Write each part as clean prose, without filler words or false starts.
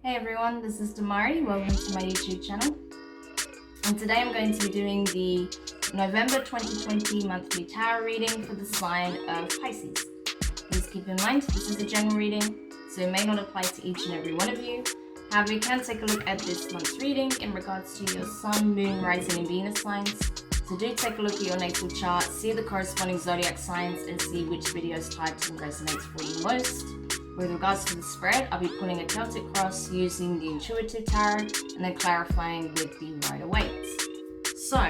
Hey everyone, this is Demari. Welcome to my YouTube channel. And today I'm going to be doing the November 2020 monthly tarot reading for the sign of Pisces. Please keep in mind, this is a general reading, so it may not apply to each and every one of you. However, you can take a look at this month's reading in regards to your Sun, Moon, Rising, and Venus signs. So do take a look at your natal chart, see the corresponding zodiac signs, and see which videos types and resonates for you most. With regards to the spread, I'll be pulling a Celtic cross using the intuitive tarot and then clarifying with the Waite. So,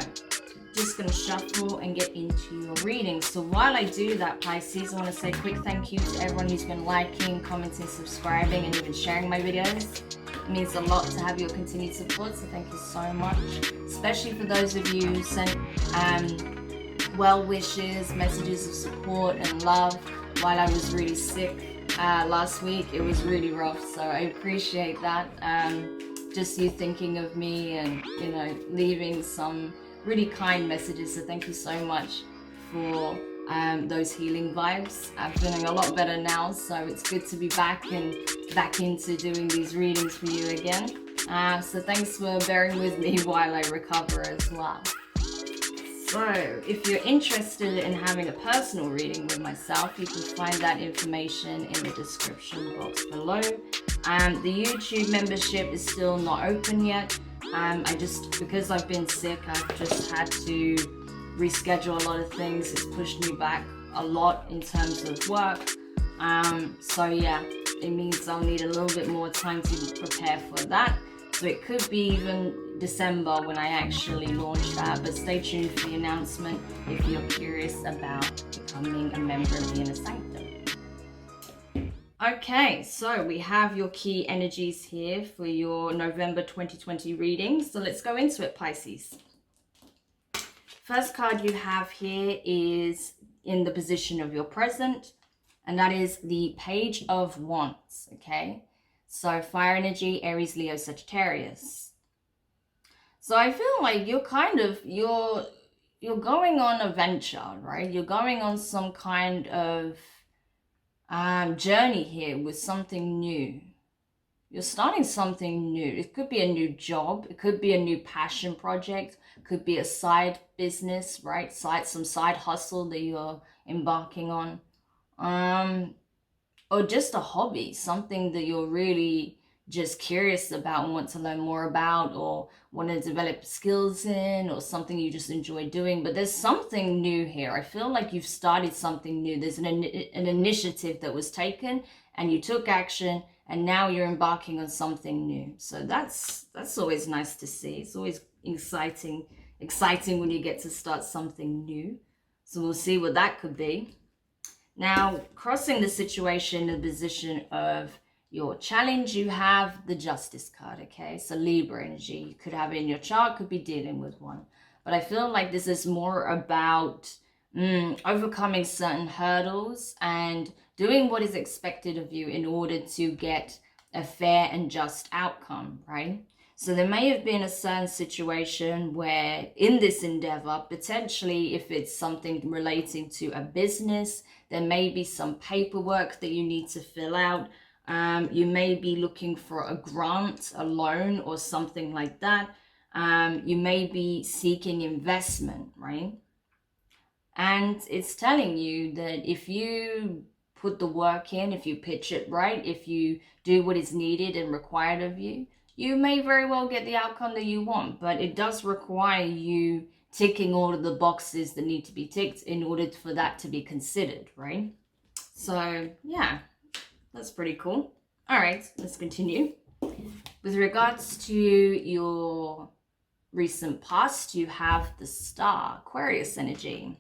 just going to shuffle and get into your reading. So while I do that, Pisces, I want to say a quick thank you to everyone who's been liking, commenting, subscribing, and even sharing my videos. It means a lot to have your continued support, so thank you so much. Especially for those of you who sent well wishes, messages of support and love while I was really sick. Last week. It was really rough, so I appreciate that. Just you thinking of me and, you know, leaving some really kind messages, so thank you so much for those healing vibes. I'm feeling a lot better now, so it's good to be back and back into doing these readings for you again. So thanks for bearing with me while I recover as well. So, if you're interested in having a personal reading with myself, you can find that information in the description box below. The YouTube membership is still not open yet. Because I've been sick, I've just had to reschedule a lot of things. It's pushed me back a lot in terms of work. So yeah, it means I'll need a little bit more time to prepare for that. So it could be even December when I actually launch that, but stay tuned for the announcement if you're curious about becoming a member of the Inner Sanctum. Okay, so we have your key energies here for your November 2020 reading. So let's go into it, Pisces. First card you have here is in the position of your present, and that is the Page of Wands, okay? So fire energy, Aries, Leo, Sagittarius. So I feel like you're going on a venture, right? You're going on some kind of journey here with something new. You're starting something new. It could be a new job. It could be a new passion project. It could be a side business, right? Some side hustle that you're embarking on. Or just a hobby, something that you're really just curious about and want to learn more about, or want to develop skills in, or something you just enjoy doing. But there's something new here. I feel like you've started something new. There's an initiative that was taken and you took action, and now you're embarking on something new. So that's always nice to see. It's always exciting when you get to start something new. So we'll see what that could be. Now, crossing the situation, the position of your challenge, you have the Justice card, okay? So Libra energy, you could have it in your chart, could be dealing with one. But I feel like this is more about overcoming certain hurdles and doing what is expected of you in order to get a fair and just outcome, right? So there may have been a certain situation where in this endeavor, potentially if it's something relating to a business, there may be some paperwork that you need to fill out. You may be looking for a grant, a loan, or something like that. You may be seeking investment, right? And it's telling you that if you put the work in, if you pitch it right, if you do what is needed and required of you, you may very well get the outcome that you want, but it does require you ticking all of the boxes that need to be ticked in order for that to be considered, right? So yeah, that's pretty cool. All right, let's continue. With regards to your recent past, you have the Star, Aquarius energy.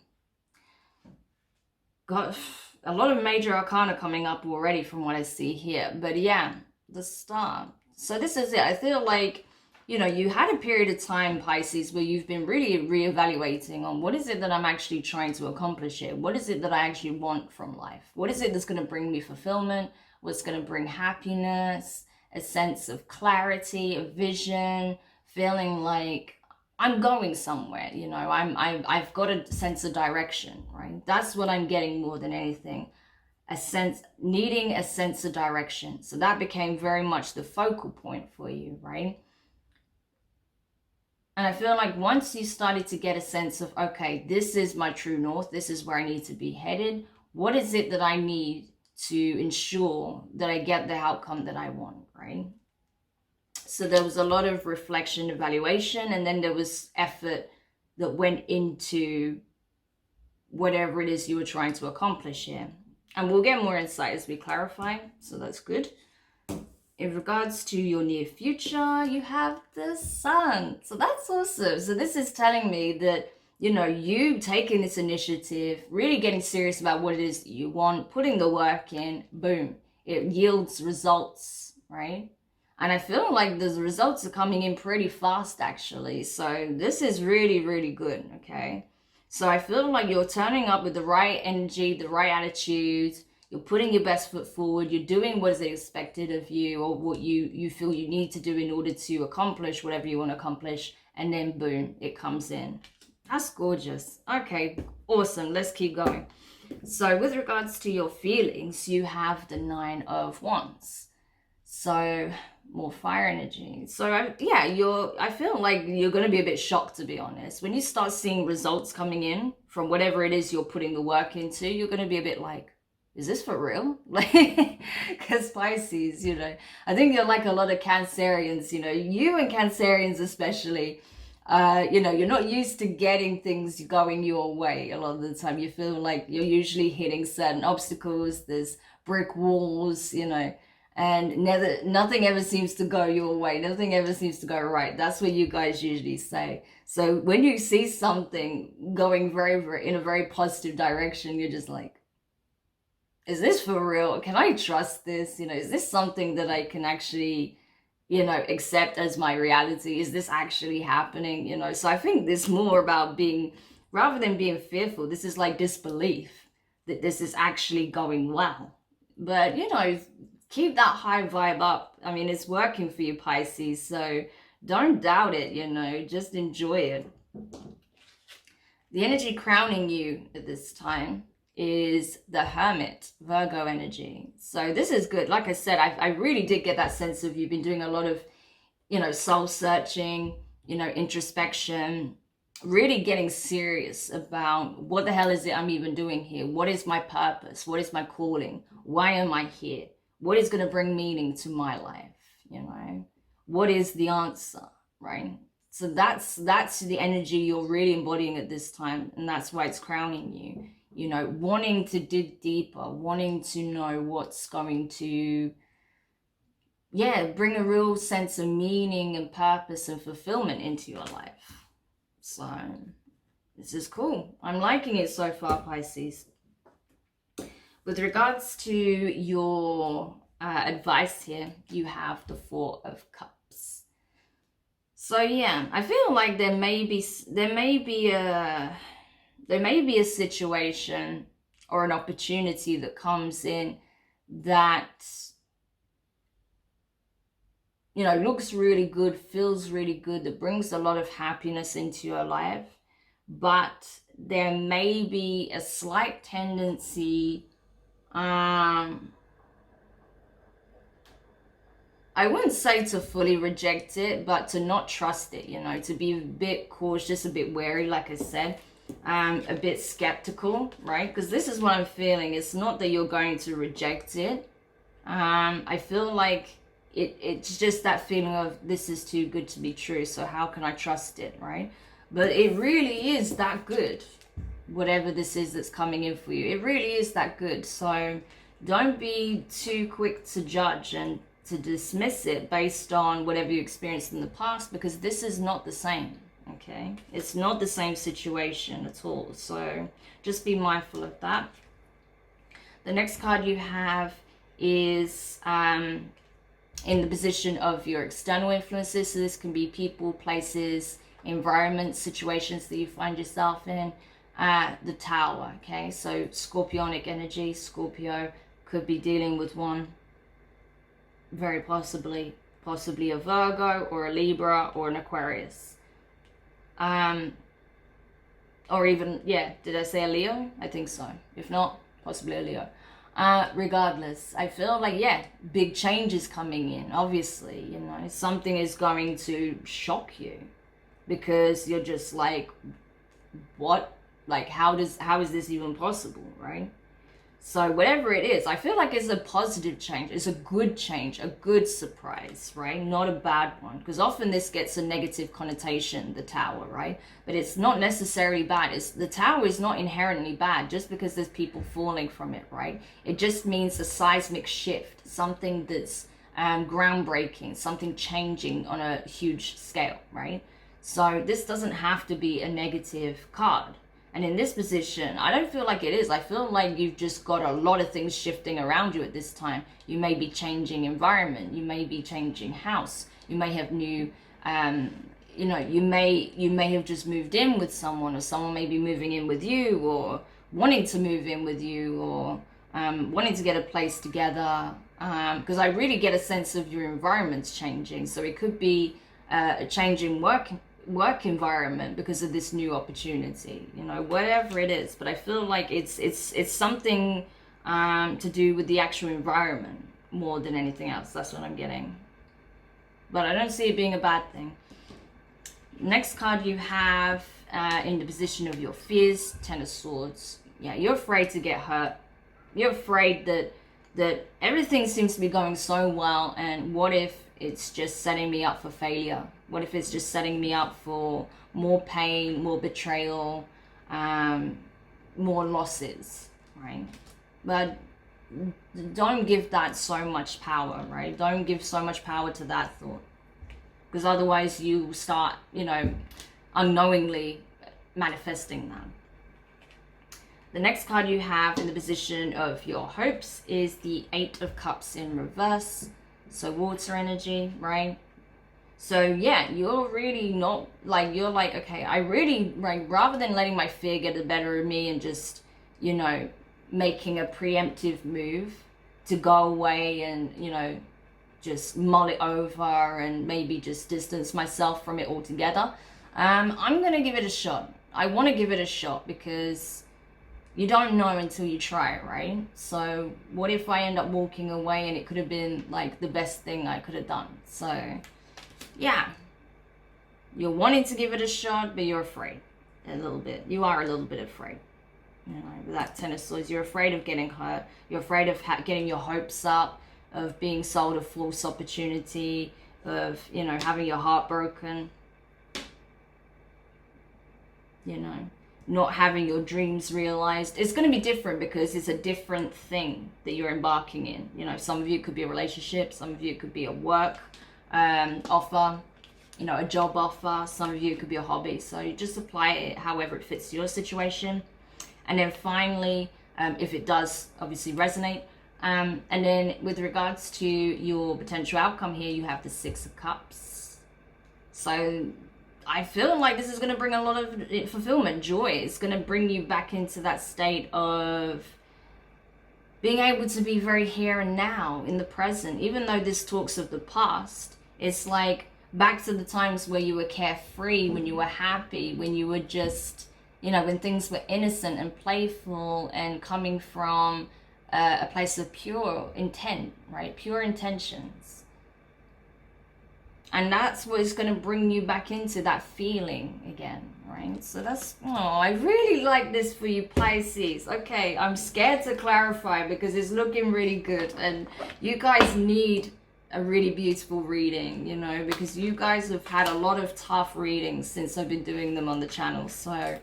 Got a lot of major arcana coming up already from what I see here, but yeah, the Star. So this is it. I feel like, you know, you had a period of time, Pisces, where you've been really reevaluating on what is it that I'm actually trying to accomplish here? What is it that I actually want from life? What is it that's going to bring me fulfillment? What's going to bring happiness, a sense of clarity, a vision, feeling like I'm going somewhere, you know, I've got a sense of direction, right? That's what I'm getting more than anything. needing a sense of direction. So that became very much the focal point for you, right? And I feel like once you started to get a sense of, okay, this is my true north, this is where I need to be headed, what is it that I need to ensure that I get the outcome that I want, right? So there was a lot of reflection, evaluation, and then there was effort that went into whatever it is you were trying to accomplish here. And we'll get more insight as we clarify, so that's good. In regards to your near future, you have the sun. So that's awesome. So this is telling me that, you know, you taking this initiative, really getting serious about what it is that you want, putting the work in, boom, it yields results, right? And I feel like the results are coming in pretty fast, actually. So this is really, really good, okay? So I feel like you're turning up with the right energy, the right attitude. You're putting your best foot forward. You're doing what is expected of you, or what you feel you need to do in order to accomplish whatever you want to accomplish. And then boom, it comes in. That's gorgeous. Okay, awesome. Let's keep going. So with regards to your feelings, you have the 9 of Wands. So more fire energy. So I feel like you're going to be a bit shocked, to be honest. When you start seeing results coming in from whatever it is you're putting the work into, you're going to be a bit like, is this for real? Like, because Pisces, you know, I think you're like a lot of Cancerians, you know, you and Cancerians especially, you know, you're not used to getting things going your way a lot of the time. You feel like you're usually hitting certain obstacles, there's brick walls, you know, and nothing ever seems to go your way. Nothing ever seems to go right. That's what you guys usually say. So when you see something going in a very positive direction, you're just like, is this for real? Can I trust this? You know, is this something that I can actually, you know, accept as my reality? Is this actually happening? You know, so I think this more about being, rather than being fearful, this is like disbelief that this is actually going well. But, you know, keep that high vibe up. I mean, it's working for you, Pisces, so don't doubt it, you know, just enjoy it. The energy crowning you at this time is the Hermit, Virgo energy. So this is good. Like I said, I really did get that sense of you've been doing a lot of, you know, soul searching, you know, introspection, really getting serious about what the hell is it I'm even doing here? What is my purpose? What is my calling? Why am I here? What is going to bring meaning to my life? You know, what is the answer, right? So that's the energy you're really embodying at this time, and that's why it's crowning you. You know, wanting to dig deeper, wanting to know what's going to, bring a real sense of meaning and purpose and fulfillment into your life. So this is cool. I'm liking it so far, Pisces. With regards to your advice here, you have the 4 of Cups. So yeah, I feel like there may be a situation or an opportunity that comes in that, you know, looks really good, feels really good, that brings a lot of happiness into your life, but there may be a slight tendency, I wouldn't say to fully reject it, but to not trust it, you know, to be a bit cautious, a bit wary, like I said, a bit skeptical, right? Because this is what I'm feeling. It's not that you're going to reject it. I feel like it's just that feeling of this is too good to be true, so how can I trust it, right? But it really is that good, whatever this is that's coming in for you. It really is that good. So don't be too quick to judge and to dismiss it based on whatever you experienced in the past, because this is not the same, okay? It's not the same situation at all. So just be mindful of that. The next card you have is in the position of your external influences. So this can be people, places, environments, situations that you find yourself in. The Tower, okay? So Scorpionic energy. Scorpio could be dealing with one, very possibly a Virgo or a Libra or an Aquarius. Or even, did I say a Leo? I think so. If not, possibly a Leo. Regardless, I feel like, yeah, big change is coming in. Obviously, you know, something is going to shock you because you're just like, what? Like, how is this even possible, right? So whatever it is, I feel like it's a positive change. It's a good change, a good surprise, right? Not a bad one. Because often this gets a negative connotation, the tower, right? But it's not necessarily bad. The tower is not inherently bad just because there's people falling from it, right? It just means a seismic shift, something that's groundbreaking, something changing on a huge scale, right? So this doesn't have to be a negative card. And in this position, I don't feel like it is. I feel like you've just got a lot of things shifting around you at this time. You may be changing environment. You may be changing house. You may have new, you know, you may have just moved in with someone, or someone may be moving in with you, or wanting to move in with you, or wanting to get a place together. Because I really get a sense of your environment's changing. So it could be a change in work environment because of this new opportunity, you know, whatever it is. But I feel like it's something to do with the actual environment more than anything else. That's what I'm getting, but I don't see it being a bad thing. Next card you have in the position of your fears, Ten of Swords. Yeah, you're afraid to get hurt. You're afraid that everything seems to be going so well, and what if it's just setting me up for failure? What if it's just setting me up for more pain, more betrayal, more losses, right? But don't give that so much power, right? Don't give so much power to that thought, because otherwise you start, you know, unknowingly manifesting that. The next card you have in the position of your hopes is the Eight of Cups in reverse. So water energy, right? So yeah, you're really not like, you're like, okay, I really, like, rather than letting my fear get the better of me and just, you know, making a preemptive move to go away and, you know, just mull it over and maybe just distance myself from it altogether, I'm gonna give it a shot. I want to give it a shot because you don't know until you try, right? So what if I end up walking away and it could have been like the best thing I could have done? So yeah, you're wanting to give it a shot, but you're afraid a little bit. You are a little bit afraid. You know, with that Ten of Swords, you're afraid of getting hurt. You're afraid of getting your hopes up, of being sold a false opportunity, of, you know, having your heart broken. You know, not having your dreams realized. It's going to be different because it's a different thing that you're embarking in. You know, some of you could be a relationship, some of you could be a work offer, you know, a job offer, some of you could be a hobby. So you just apply it however it fits your situation. And then finally, if it does obviously resonate, and then with regards to your potential outcome here, you have the Six of Cups. So I feel like this is going to bring a lot of fulfillment, joy. It's going to bring you back into that state of being able to be very here and now in the present. Even though this talks of the past, it's like back to the times where you were carefree, when you were happy, when you were just, you know, when things were innocent and playful and coming from a place of pure intent, right? Pure intentions. And that's what is going to bring you back into that feeling again, right? So that's, oh, I really like this for you, Pisces. Okay, I'm scared to clarify because it's looking really good. And you guys need a really beautiful reading, you know, because you guys have had a lot of tough readings since I've been doing them on the channel. So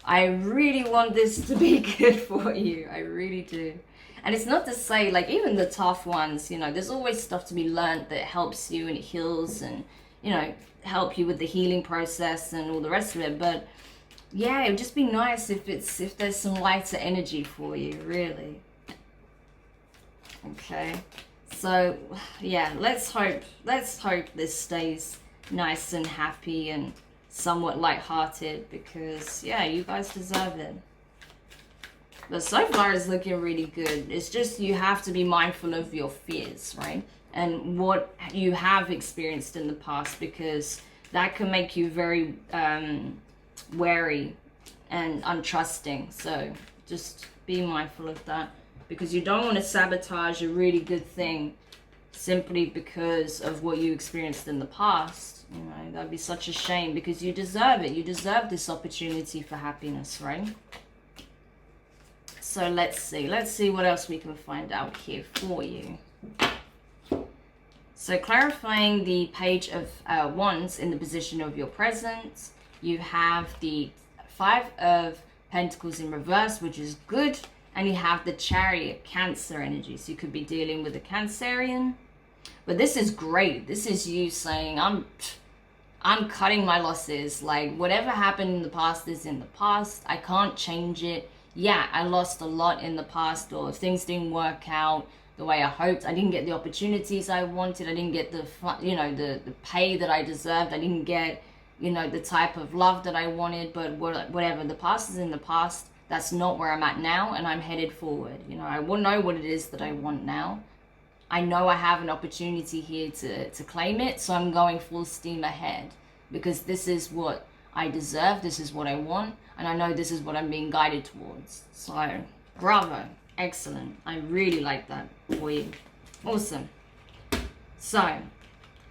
I really want this to be good for you. I really do. And it's not to say, like, even the tough ones, you know, there's always stuff to be learned that helps you and it heals and, you know, help you with the healing process and all the rest of it. But yeah, it would just be nice if there's some lighter energy for you, really. Okay. So yeah, let's hope this stays nice and happy and somewhat lighthearted, because yeah, you guys deserve it. But so far it's looking really good. It's just you have to be mindful of your fears, right? And what you have experienced in the past, because that can make you very wary and untrusting. So just be mindful of that. because you don't want to sabotage a really good thing simply because of what you experienced in the past. You know, that'd be such a shame, because you deserve it. You deserve this opportunity for happiness, right? So let's see what else we can find out here for you. So clarifying the Page of Wands in the position of your present, you have the Five of Pentacles in reverse, which is good, and you have the Chariot, Cancer energy. So you could be dealing with a Cancerian, but this is great. This is you saying, I'm cutting my losses. Like, whatever happened in the past is in the past. I can't change it. Yeah, I lost a lot in the past, or things didn't work out the way I hoped. I didn't get the opportunities I wanted. I didn't get the pay that I deserved. I didn't get, the type of love that I wanted. But whatever, the past is in the past. That's not where I'm at now, and I'm headed forward. I will know what it is that I want now. I know I have an opportunity here to claim it, so I'm going full steam ahead, because this is what I deserve, this is what I want, and I know this is what I'm being guided towards. So, bravo, excellent. I really like that for you. Awesome. So,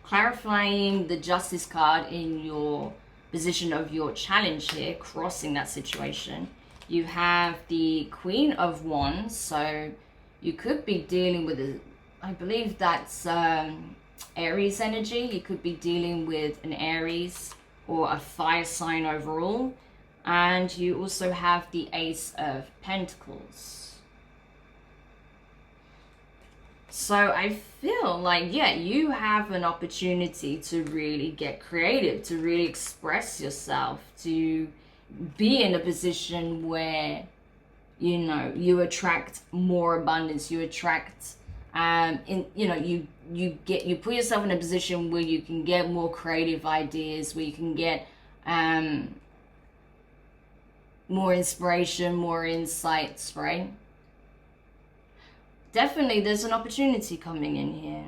clarifying the Justice card in your position of your challenge here, crossing that situation. You have the Queen of Wands, so you could be dealing with I believe that's Aries energy. You could be dealing with an Aries or a fire sign overall. And you also have the Ace of Pentacles. So I feel like, yeah, you have an opportunity to really get creative, to really express yourself, to be in a position where, you attract more abundance, you attract, you put yourself in a position where you can get more creative ideas, where you can get more inspiration, more insights, right? Definitely there's an opportunity coming in here.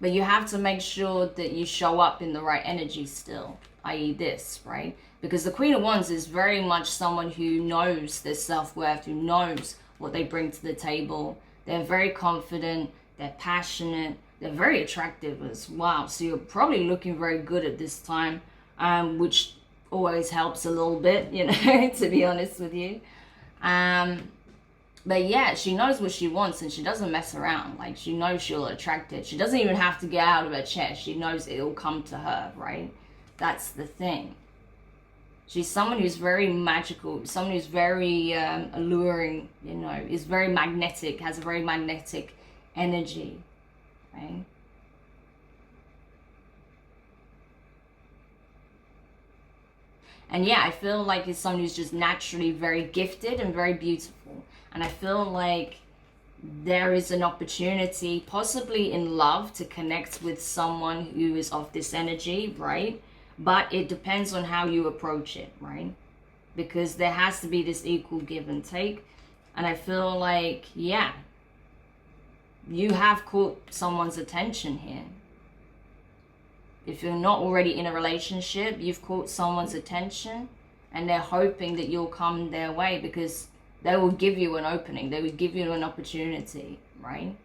But you have to make sure that you show up in the right energy still, i.e. this, right? Because the Queen of Wands is very much someone who knows their self-worth, who knows what they bring to the table. They're very confident, they're passionate, they're very attractive as well. So you're probably looking very good at this time, which always helps a little bit, to be honest with you. But yeah, she knows what she wants, and she doesn't mess around. Like, she knows she'll attract it. She doesn't even have to get out of her chair. She knows it'll come to her, right? That's the thing. She's someone who's very magical, someone who's very alluring, is very magnetic, has a very magnetic energy, right? And yeah, I feel like it's someone who's just naturally very gifted and very beautiful. And I feel like there is an opportunity, possibly in love, to connect with someone who is of this energy, right? But it depends on how you approach it, right? Because there has to be this equal give and take. And I feel like, yeah, you have caught someone's attention here. If you're not already in a relationship, you've caught someone's attention, and they're hoping that you'll come their way, because they will give you an opening. They will give you an opportunity, right?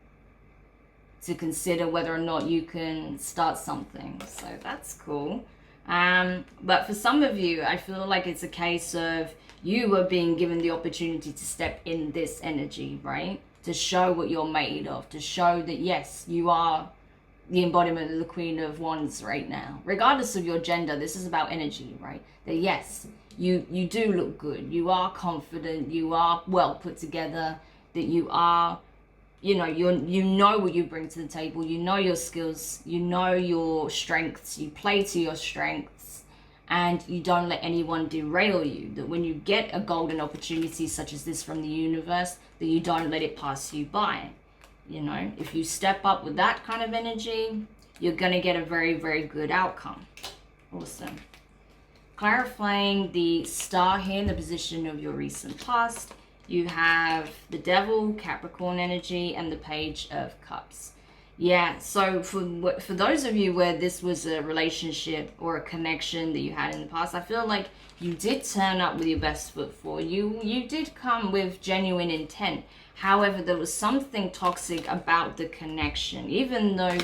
To consider whether or not you can start something. So that's cool. But for some of you, I feel like it's a case of you are being given the opportunity to step in this energy, right? To show what you're made of, to show that, yes, you are the embodiment of the Queen of Wands right now. Regardless of your gender, this is about energy, right? That yes, you do look good, you are confident, you are well put together, that you are, you know what you bring to the table, you know your skills, you know your strengths, you play to your strengths, and you don't let anyone derail you. That when you get a golden opportunity such as this from the universe, that you don't let it pass you by. If you step up with that kind of energy, you're going to get a very, very good outcome. Awesome. Clarifying the star here in the position of your recent past, you have the Devil, Capricorn energy, and the Page of Cups. Yeah, so for those of you where this was a relationship or a connection that you had in the past, I feel like you did turn up with your best foot forward. You did come with genuine intent. However, there was something toxic about the connection. Even though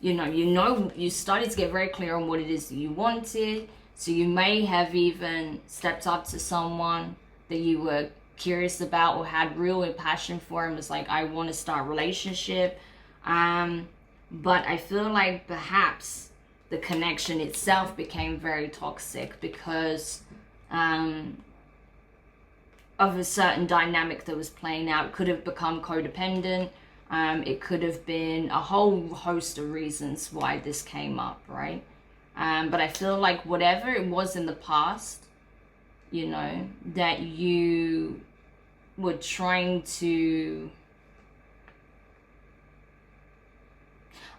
you started to get very clear on what it is that you wanted. So you may have even stepped up to someone that you were curious about or had real passion for and was like, I want to start a relationship. But I feel like perhaps the connection itself became very toxic because of a certain dynamic that was playing out. It could have become codependent. It could have been a whole host of reasons why this came up, right? But I feel like whatever it was in the past, that you were trying to...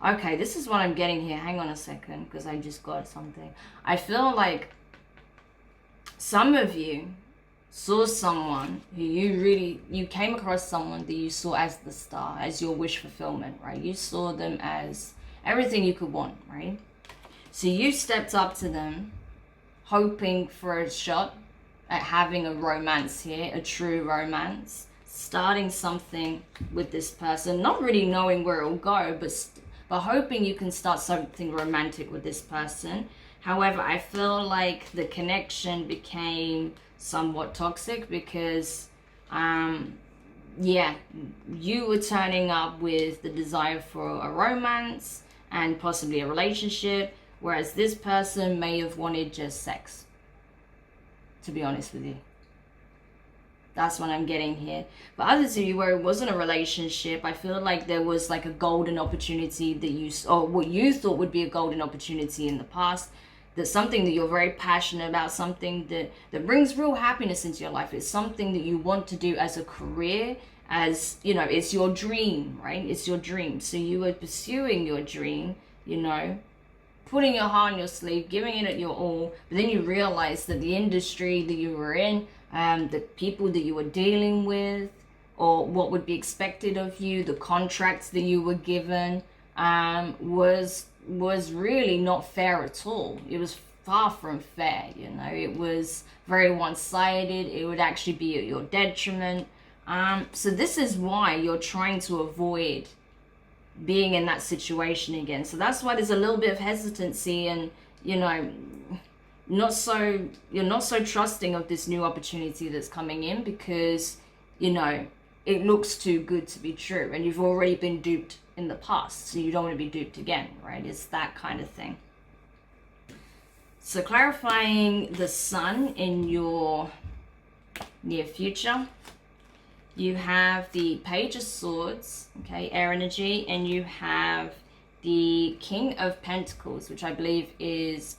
Okay, this is what I'm getting here. Hang on a second, because I just got something. I feel like some of you saw someone who you came across someone that you saw as the star, as your wish fulfillment, right? You saw them as everything you could want, right? So you stepped up to them, hoping for a shot at having a romance here, a true romance, starting something with this person, not really knowing where it will go, but hoping you can start something romantic with this person. However, I feel like the connection became somewhat toxic because, you were turning up with the desire for a romance and possibly a relationship, whereas this person may have wanted just sex, to be honest with you. That's what I'm getting here. But others of you where it wasn't a relationship, I feel like there was like a golden opportunity that or what you thought would be a golden opportunity in the past. That's something that you're very passionate about, something that brings real happiness into your life. It's something that you want to do as a career, as, it's your dream, right? It's your dream. So you were pursuing your dream, putting your heart on your sleeve, giving it your all. But then you realize that the industry that you were in, the people that you were dealing with, or what would be expected of you, the contracts that you were given, was really not fair at all. It was far from fair, It was very one-sided. It would actually be at your detriment. So this is why you're trying to avoid being in that situation again. So that's why there's a little bit of hesitancy and, you're not so trusting of this new opportunity that's coming in because, it looks too good to be true and you've already been duped in the past, so you don't want to be duped again, right? It's that kind of thing. So clarifying the sun in your near future, you have the Page of Swords, okay, air energy, and you have the King of Pentacles, which I believe is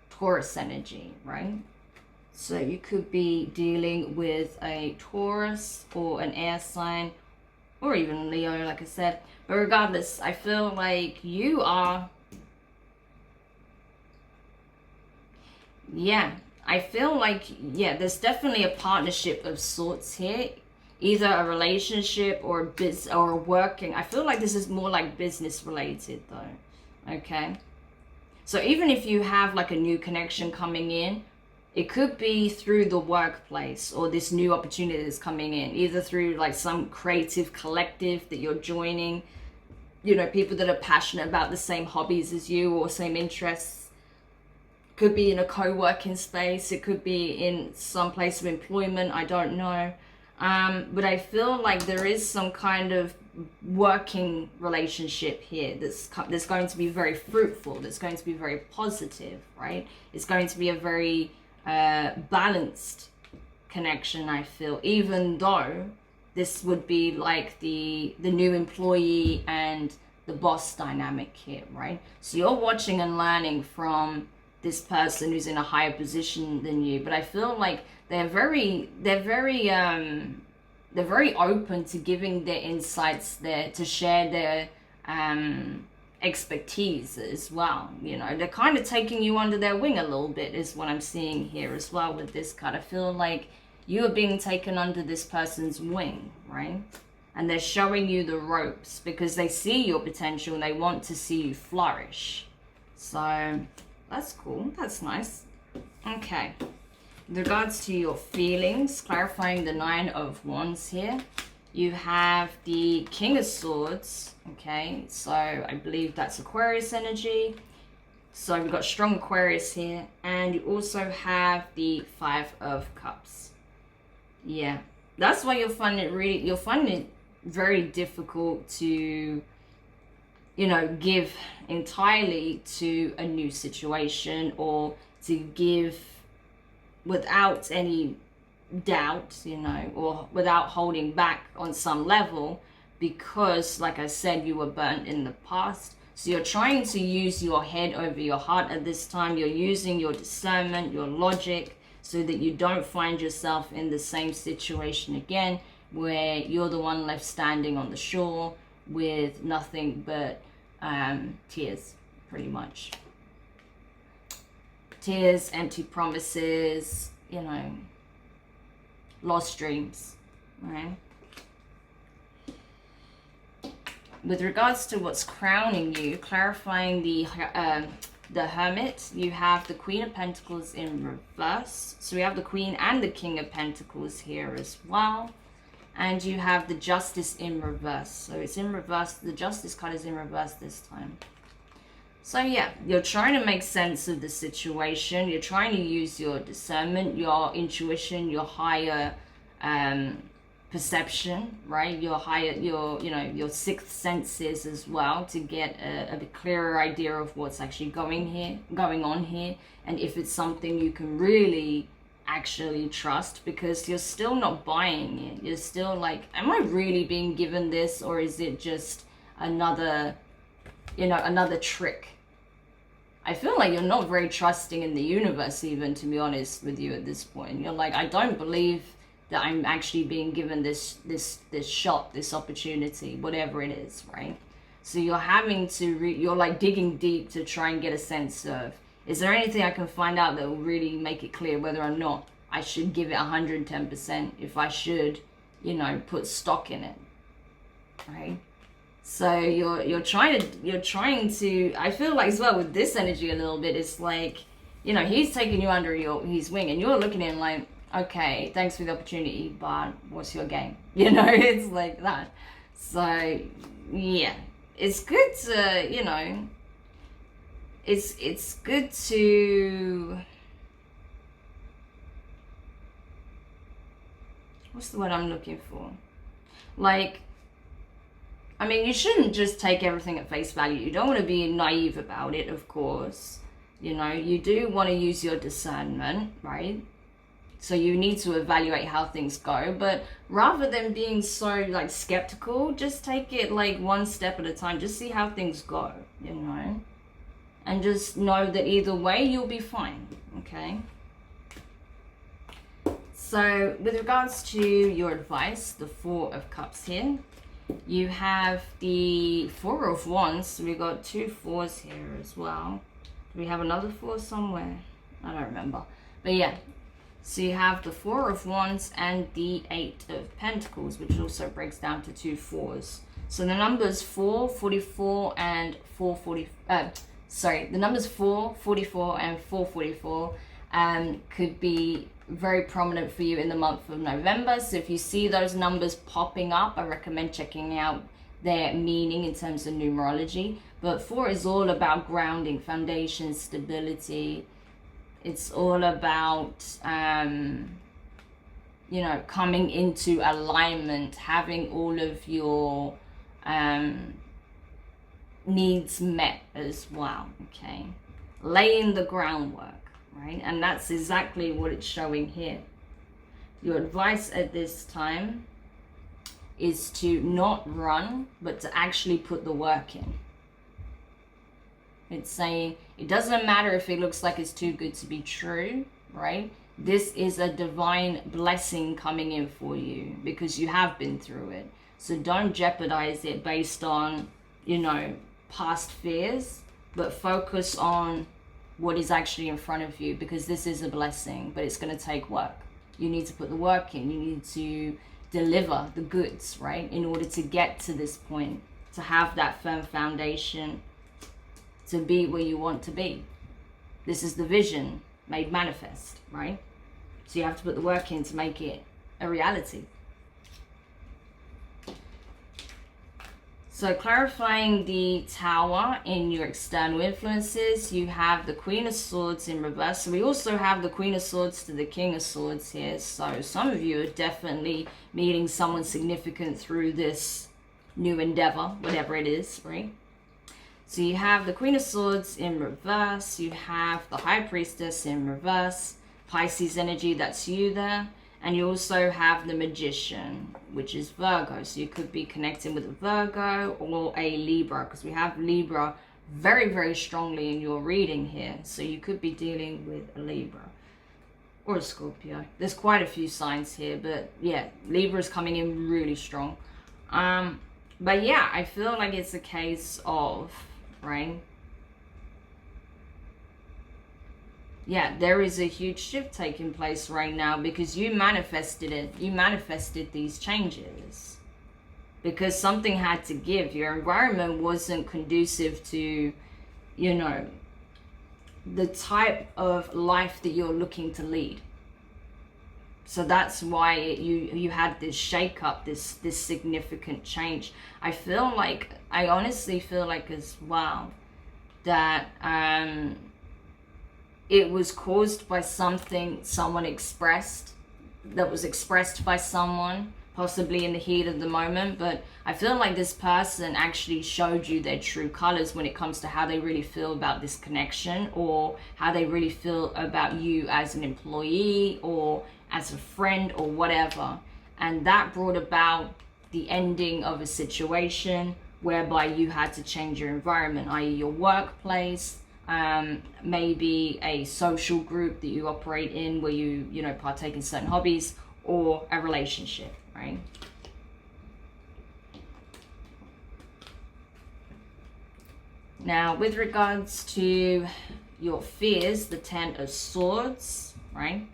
Taurus energy, right? So you could be dealing with a Taurus or an air sign, or even Leo, like I said. But regardless, I feel like you are... I feel like, there's definitely a partnership of sorts here. Either a relationship or a working. I feel like this is more like business related though, okay? So even if you have like a new connection coming in, it could be through the workplace or this new opportunity that's coming in, either through like some creative collective that you're joining, people that are passionate about the same hobbies as you or same interests. Could be in a co-working space. It could be in some place of employment. I don't know. But I feel like there is some kind of working relationship here that's going to be very fruitful, that's going to be very positive, right? It's going to be a very balanced connection, I feel, even though this would be like the new employee and the boss dynamic here, right? So you're watching and learning from this person who's in a higher position than you, but I feel like they're very open to giving their insights there, to share their expertise as well. They're kind of taking you under their wing a little bit is what I'm seeing here as well with this card. I feel like you are being taken under this person's wing, right? and they're showing you the ropes because they see your potential and they want to see you flourish. So that's cool. That's nice. Okay. With regards to your feelings, clarifying the 9 of Wands here, you have the King of Swords. Okay, so I believe that's Aquarius energy. So we've got strong Aquarius here, and you also have the 5 of Cups. Yeah, that's why you'll find it very difficult to, you know, give entirely to a new situation, or to give without any doubt, you know, or without holding back on some level, because like I said, you were burnt in the past. So you're trying to use your head over your heart at this time. You're using your discernment, your logic, so that you don't find yourself in the same situation again, where you're the one left standing on the shore with nothing but tears, pretty much. Tears, empty promises, you know, lost dreams, right? With regards to what's crowning you, clarifying the Hermit, you have the Queen of Pentacles in reverse. So we have the Queen and the King of Pentacles here as well. And you have the Justice in reverse. So it's in reverse. The Justice card is in reverse this time. So yeah, you're trying to make sense of the situation. You're trying to use your discernment, your intuition, your higher perception, right? Your higher, your sixth senses as well, to get a bit clearer idea of what's actually going on here, and if it's something you can really actually trust, because you're still not buying it. You're still like, am I really being given this, or is it just another, another trick? I feel like you're not very trusting in the universe, even, to be honest with you at this point. You're like, I don't believe that I'm actually being given this shot, this opportunity, whatever it is, right? So you're having to, you're like digging deep to try and get a sense of, is there anything I can find out that will really make it clear whether or not I should give it 110%, if I should, put stock in it, right? So you're trying to, I feel like as well with this energy a little bit, it's like, he's taking you under his wing, and you're looking at him like, okay, thanks for the opportunity, but what's your game? It's like that. So yeah, it's good to, it's good to, what's the word I'm looking for? Like, I mean, you shouldn't just take everything at face value. You don't want to be naive about it, of course. You do want to use your discernment, right? So you need to evaluate how things go, but rather than being so like skeptical, just take it like one step at a time. Just see how things go, and just know that either way you'll be fine, okay? So with regards to your advice, the 4 of Cups here, you have the 4 of Wands. So we got 2 4s here as well. Do we have another 4 somewhere? I don't remember, but yeah. So you have the 4 of Wands and the 8 of Pentacles, which also breaks down to 2 4s. So the numbers 4, 44, and 440. The numbers 4, 44, and 444 could be very prominent for you in the month of November. So if you see those numbers popping up, I recommend checking out their meaning in terms of numerology. But 4 is all about grounding, foundation, stability. It's all about, coming into alignment, having all of your needs met as well, okay? Laying the groundwork, right? And that's exactly what it's showing here. Your advice at this time is to not run, but to actually put the work in. It's saying it doesn't matter if it looks like it's too good to be true, right? This is a divine blessing coming in for you because you have been through it. So don't jeopardize it based on, past fears, but focus on what is actually in front of you, because this is a blessing, but it's going to take work. You need to put the work in. You need to, deliver the goods, right? In order to get to this point, to have that firm foundation, to be where you want to be. This is the vision made manifest, right? So you have to put the work in to make it a reality. So clarifying the Tower in your external influences, you have the Queen of Swords in reverse. So we also have the Queen of Swords to the King of Swords here. So some of you are definitely meeting someone significant through this new endeavor, whatever it is, right? So you have the Queen of Swords in reverse. You have the High Priestess in reverse. Pisces energy, that's you there. And you also have the Magician, which is Virgo. So you could be connecting with a Virgo or a Libra, because we have Libra very, very strongly in your reading here. So you could be dealing with a Libra or a Scorpio. There's quite a few signs here, but yeah, Libra is coming in really strong. But yeah, I feel like it's a case of, right? Yeah, there is a huge shift taking place right now because you manifested it. You manifested these changes because something had to give. Your environment wasn't conducive to, you know, the type of life that you're looking to lead. So that's why you had this shake up, this significant change. I honestly feel like as well that it was caused by something someone expressed, that was expressed by someone, possibly in the heat of the moment. But I feel like this person actually showed you their true colors when it comes to how they really feel about this connection, or how they really feel about you as an employee or as a friend or whatever. And that brought about the ending of a situation whereby you had to change your environment, i.e. your workplace, maybe a social group that you operate in where you know, partake in certain hobbies, or a relationship, right? Now, with regards to your fears, the Ten of Swords, right?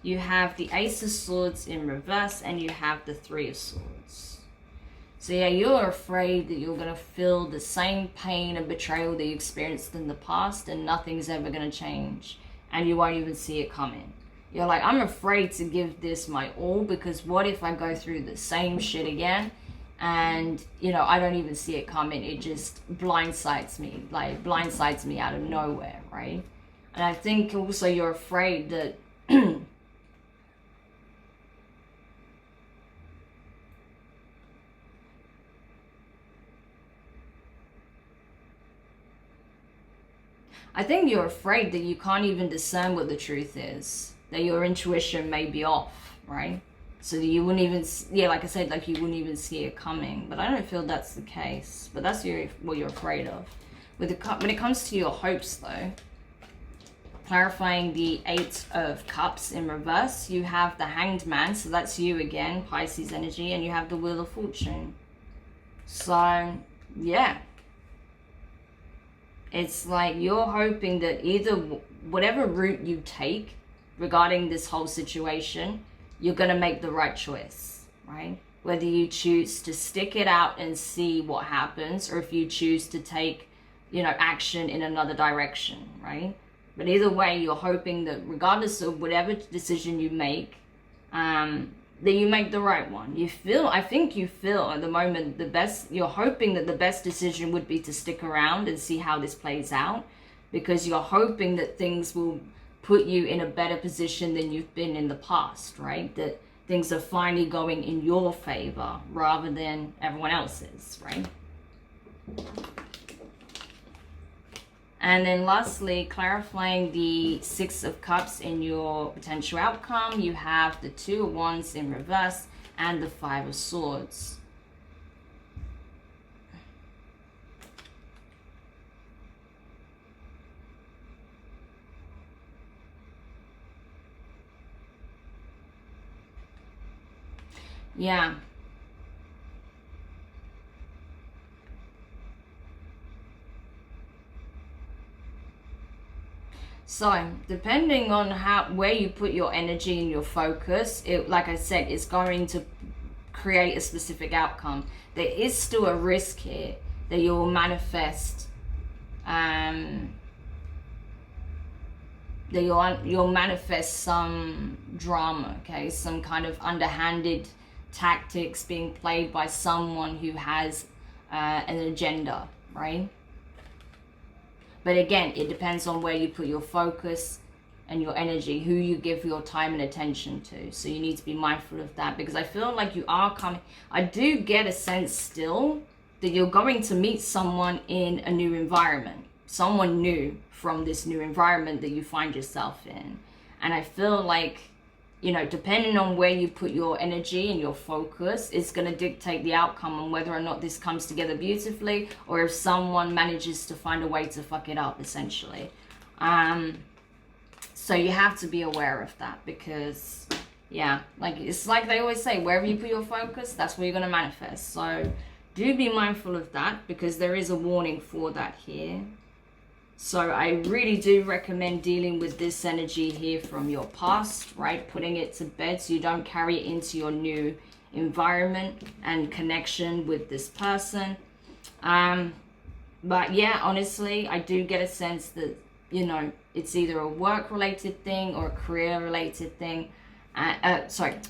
You have the Ace of Swords in reverse, and you have the Three of Swords. So yeah, you're afraid that you're going to feel the same pain and betrayal that you experienced in the past, and nothing's ever going to change, and you won't even see it coming. You're like, I'm afraid to give this my all, because what if I go through the same shit again and, you know, I don't even see it coming. It just blindsides me, like blindsides me out of nowhere, right? And I think also you're afraid that I think you're afraid that you can't even discern what the truth is, that your intuition may be off, right? So that you wouldn't even, yeah, like I said, like you wouldn't even see it coming. But I don't feel that's the case. But that's what you're afraid of. When it comes to your hopes, though, clarifying the Eight of Cups in reverse, you have the Hanged Man, so that's you again, Pisces energy, and you have the Wheel of Fortune. So, yeah. It's like you're hoping that either whatever route you take regarding this whole situation, you're going to make the right choice, right? Whether you choose to stick it out and see what happens, or if you choose to take, you know, action in another direction, right? But either way, you're hoping that regardless of whatever decision you make, that you make the right one. I think you feel at the moment you're hoping that the best decision would be to stick around and see how this plays out, because you're hoping that things will put you in a better position than you've been in the past, right? That things are finally going in your favor rather than everyone else's, right? And then lastly, clarifying the Six of Cups in your potential outcome, you have the Two of Wands in reverse and the Five of Swords. Yeah. So, depending on where you put your energy and your focus, like I said, it's going to create a specific outcome. There is still a risk here that you'll manifest you'll manifest some drama, okay, some kind of underhanded tactics being played by someone who has an agenda, right? But again, it depends on where you put your focus and your energy, who you give your time and attention to. So you need to be mindful of that, because I feel like you are coming, I do get a sense still that you're going to meet someone in a new environment, someone new from this new environment that you find yourself in. And I feel like, you know, depending on where you put your energy and your focus, it's going to dictate the outcome on whether or not this comes together beautifully, or if someone manages to find a way to fuck it up, essentially. So you have to be aware of that, because, yeah, like, it's like they always say, wherever you put your focus, that's where you're going to manifest. So do be mindful of that, because there is a warning for that here. So I really do recommend dealing with this energy here from your past, right? Putting it to bed so you don't carry it into your new environment and connection with this person. But yeah, honestly, I do get a sense that, you know, it's either a work-related thing or a career-related thing. Like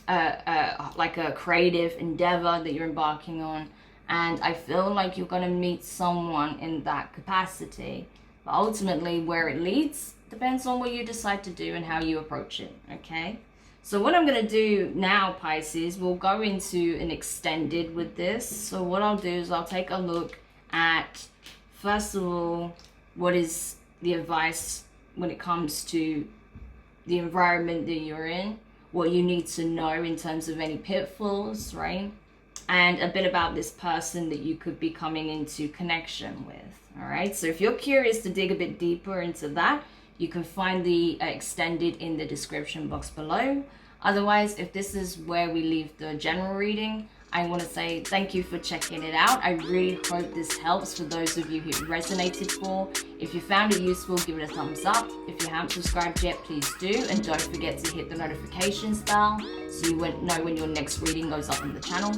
a creative endeavor that you're embarking on. And I feel like you're going to meet someone in that capacity. But ultimately, where it leads depends on what you decide to do and how you approach it, okay? So what I'm going to do now, Pisces, we'll go into an extended with this. So what I'll do is I'll take a look at, first of all, what is the advice when it comes to the environment that you're in, what you need to know in terms of any pitfalls, right? And a bit about this person that you could be coming into connection with. All right, so if you're curious to dig a bit deeper into that, you can find the extended in the description box below. Otherwise, if this is where we leave the general reading, I want to say thank you for checking it out. I really hope this helps for those of you who it resonated for. If you found it useful, give it a thumbs up. If you haven't subscribed yet, please do. And don't forget to hit the notifications bell so you won't know when your next reading goes up on the channel.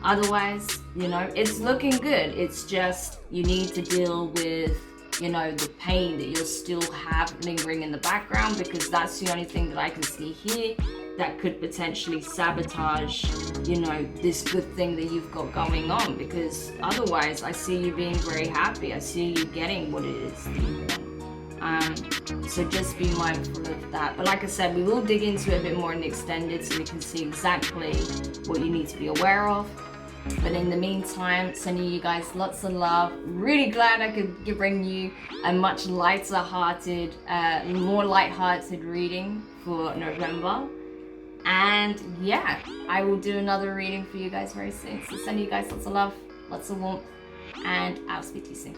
Otherwise, you know, it's looking good. It's just you need to deal with, you know, the pain that you'll still have lingering in the background, because that's the only thing that I can see here that could potentially sabotage, you know, this good thing that you've got going on. Because otherwise, I see you being very happy. I see you getting what it is that you want. So just be mindful of that. But like I said, we will dig into it a bit more in the extended so we can see exactly what you need to be aware of. But in the meantime, sending you guys lots of love. Really glad I could bring you a much lighter-hearted, more light-hearted reading for November. And yeah, I will do another reading for you guys very soon. So sending you guys lots of love, lots of warmth, and I'll speak to you soon.